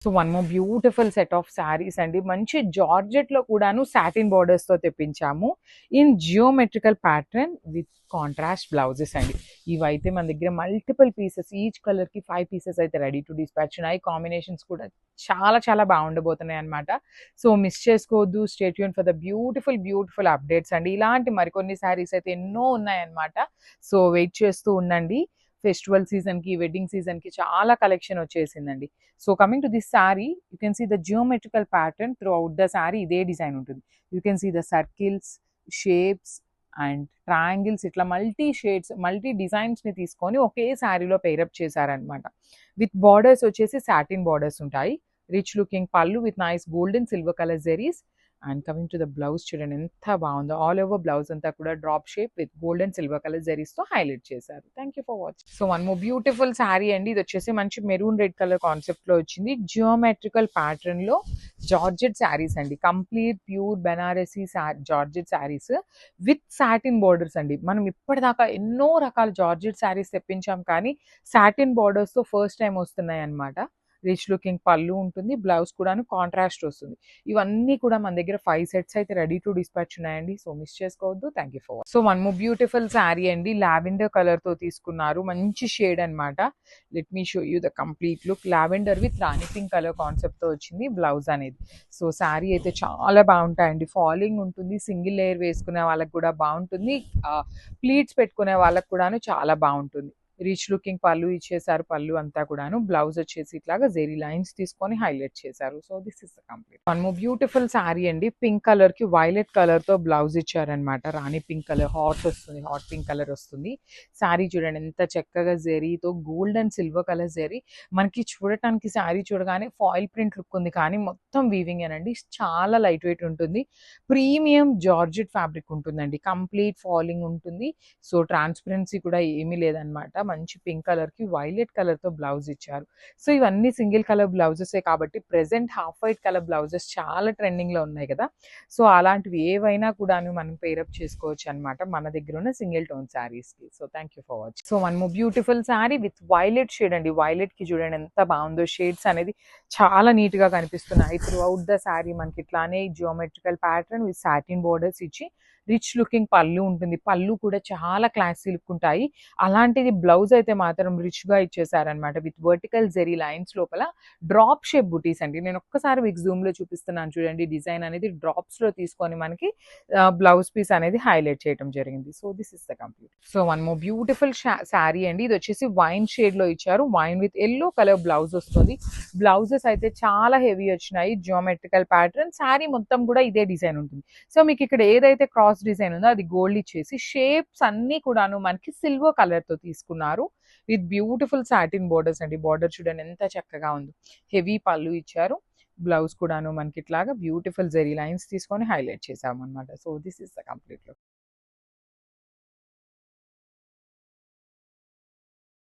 So one more beautiful set of saris అండి. మంచి జార్జెట్‌లో కూడాను సాటిన్ బోర్డర్స్‌తో తెప్పించాము. In geometrical pattern with contrast blouses అండి. ఇవైతే మన దగ్గర మల్టిపుల్ పీసెస్, ఈచ్ కలర్‌కి 5 పీసెస్ అయితే రెడీ టు డిస్పాచ్ ఉన్నాయి. కాంబినేషన్స్ కూడా చాలా చాలా బాగుండబోతున్నాయి అన్నమాట. సో మిస్ చేసుకోవద్దు. Stay tune for the beautiful updates అండి. ఇలాంటి మరికొన్ని శారీస్ అయితే ఎన్నో ఉన్నాయన్నమాట. సో వెయిట్ చేస్తూ ఉండండి. ఫెస్టివల్ సీజన్‌కి, వెడ్డింగ్ సీజన్‌కి చాలా కలెక్షన్ వచ్చేసిందండి. So coming to this sari, you can see the geometrical pattern throughout the sari. ఇదే డిజైన్ ఉంటుంది. You can see the circles, shapes and triangles, ఇట్లా మల్టీ షేడ్స్, మల్టీ డిజైన్స్ని తీసుకొని ఒకే శారీలో పేరప్ చేశారనమాట. విత్ బార్డర్స్ వచ్చేసి సాటిన్ బార్డర్స్ ఉంటాయి. Rich looking pallu with nice golden silver colour జెరీస్. And coming to the blouse చూడండి ఎంత బాగుందో. ఆల్ ఓవర్ బ్లౌజ్ అంతా కూడా drop shape with gold and silver colour జరీస్తో హైలైట్ చేశారు. Thank you for watching. So one more beautiful sari అండి. ఇది వచ్చేసి మంచి మెరూన్ రెడ్ కలర్ కాన్సెప్ట్లో వచ్చింది. జియోమెట్రికల్ ప్యాటర్న్లో జార్జెట్ శారీస్ అండి. Complete pure Banarasi georgette saris with satin borders అండి. మనం ఇప్పటిదాకా ఎన్నో రకాల జార్జెట్ శారీస్ తెప్పించాం, కానీ సాటిన్ బోర్డర్స్తో ఫస్ట్ టైం వస్తున్నాయి అనమాట. రిచ్ లుకింగ్ పళ్ళు ఉంటుంది. బ్లౌజ్ కూడాను కాంట్రాస్ట్ వస్తుంది. ఇవన్నీ కూడా మన దగ్గర 5 సెట్స్ అయితే రెడీ టు డిస్పాచ్ ఉన్నాయండి. సో మిస్ చేసుకోవద్దు. Thank you for watching. So one more beautiful sari అండి. లావెండర్ కలర్తో తీసుకున్నారు. మంచి షేడ్ అనమాట. Let me show you the complete look. Lavender with Rani pink colour కాన్సెప్ట్తో వచ్చింది బ్లౌజ్ అనేది. సో శారీ అయితే చాలా బాగుంటాయండి. ఫాలింగ్ ఉంటుంది. సింగిల్ లేయర్ వేసుకునే వాళ్ళకి కూడా బాగుంటుంది. ప్లీట్స్ పెట్టుకునే వాళ్ళకి కూడాను చాలా బాగుంటుంది. రిచ్ లుకింగ్ పళ్ళు ఇచ్చేసారు. పళ్ళు అంతా కూడాను. బ్లౌజ్ వచ్చేసి ఇట్లాగా జెరీ లైన్స్ తీసుకొని హైలైట్ చేశారు. So this is the complete. One more beautiful sari అండి. పింక్ కలర్ కి వైలెట్ కలర్ తో బ్లౌజ్ ఇచ్చారనమాట. రాణి పింక్ కలర్ హాట్ వస్తుంది. హాట్ పింక్ కలర్ వస్తుంది. శారీ చూడండి ఎంత చక్కగా జెరీతో gold and silver colour zari. మనకి చూడటానికి శారీ చూడగానే ఫాయిల్ ప్రింట్ లుక్ ఉంది, కానీ మొత్తం వీవింగ్ ఏనండి. చాలా లైట్ వెయిట్ ఉంటుంది. ప్రీమియం జార్జెట్ ఫ్యాబ్రిక్ ఉంటుందండి. కంప్లీట్ ఫాలింగ్ ఉంటుంది. సో ట్రాన్స్పరెన్సీ కూడా ఏమీ లేదనమాట. మంచి పింక్ కలర్ కి వైలెట్ కలర్ తో బ్లౌజ్ ఇచ్చారు. సో ఇవన్నీ సింగిల్ కలర్ బ్లౌజెసే కాబట్టి present half white colour blouses చాలా ట్రెండింగ్ లో ఉన్నాయి కదా. సో అలాంటివి ఏవైనా కూడా మనం పేరప్ చేసుకోవచ్చు అనమాట మన దగ్గర ఉన్న సింగిల్ టోన్ శారీస్ కి. So thank you for watching. So one more beautiful sari with violet shade అండి. వైలెట్ కి చూడండి ఎంత బాగుందో. షేడ్స్ అనేది చాలా నీట్ గా కనిపిస్తున్నాయి. త్రూ అవుట్ ద శారీ మనకి ఇట్లానే geometrical pattern with satin borders ఇచ్చి రిచ్ లుకింగ్ పళ్ళు ఉంటుంది. పళ్ళు కూడా చాలా క్లాసీ లుక్ ఉంటాయి. అలాంటిది బ్లౌజ్ అయితే మాత్రం రిచ్ గా ఇచ్చేసారనమాట. విత్ వర్టికల్ జెరీ లైన్స్ లోపల డ్రాప్ షేప్ బుటీస్ అండి. నేను ఒక్కసారి మీకు జూమ్ లో చూపిస్తున్నాను చూడండి. డిజైన్ అనేది డ్రాప్స్ లో తీసుకొని మనకి బ్లౌజ్ పీస్ అనేది హైలైట్ చేయడం జరిగింది. So this is the complete. So one more beautiful sari అండి. ఇది వచ్చేసి వైన్ షేడ్ లో ఇచ్చారు. Wine with yellow colour blouse వస్తుంది. బ్లౌజెస్ అయితే చాలా హెవీ వచ్చినాయి. Geometrical pattern. శారీ మొత్తం కూడా ఇదే డిజైన్ ఉంటుంది. సో మీకు ఇక్కడ ఏదైతే క్రాస్ డిజైన్ ఉందో అది గోల్డ్ ఇచ్చేసి షేప్స్ అన్ని కూడాను మనకి సిల్వర్ కలర్ తో తీసుకున్నారు. విత్ బ్యూటిఫుల్ సాటిన్ బోర్డర్స్ అండి. బోర్డర్ చూడండి ఎంత చక్కగా ఉందో. హెవీ పళ్ళు ఇచ్చారు. బ్లౌజ్ కూడాను మనకి ఇట్లాగా బ్యూటిఫుల్ జెరీ లైన్స్ తీసుకొని హైలైట్ చేసాము అనమాట. So this is the complete look.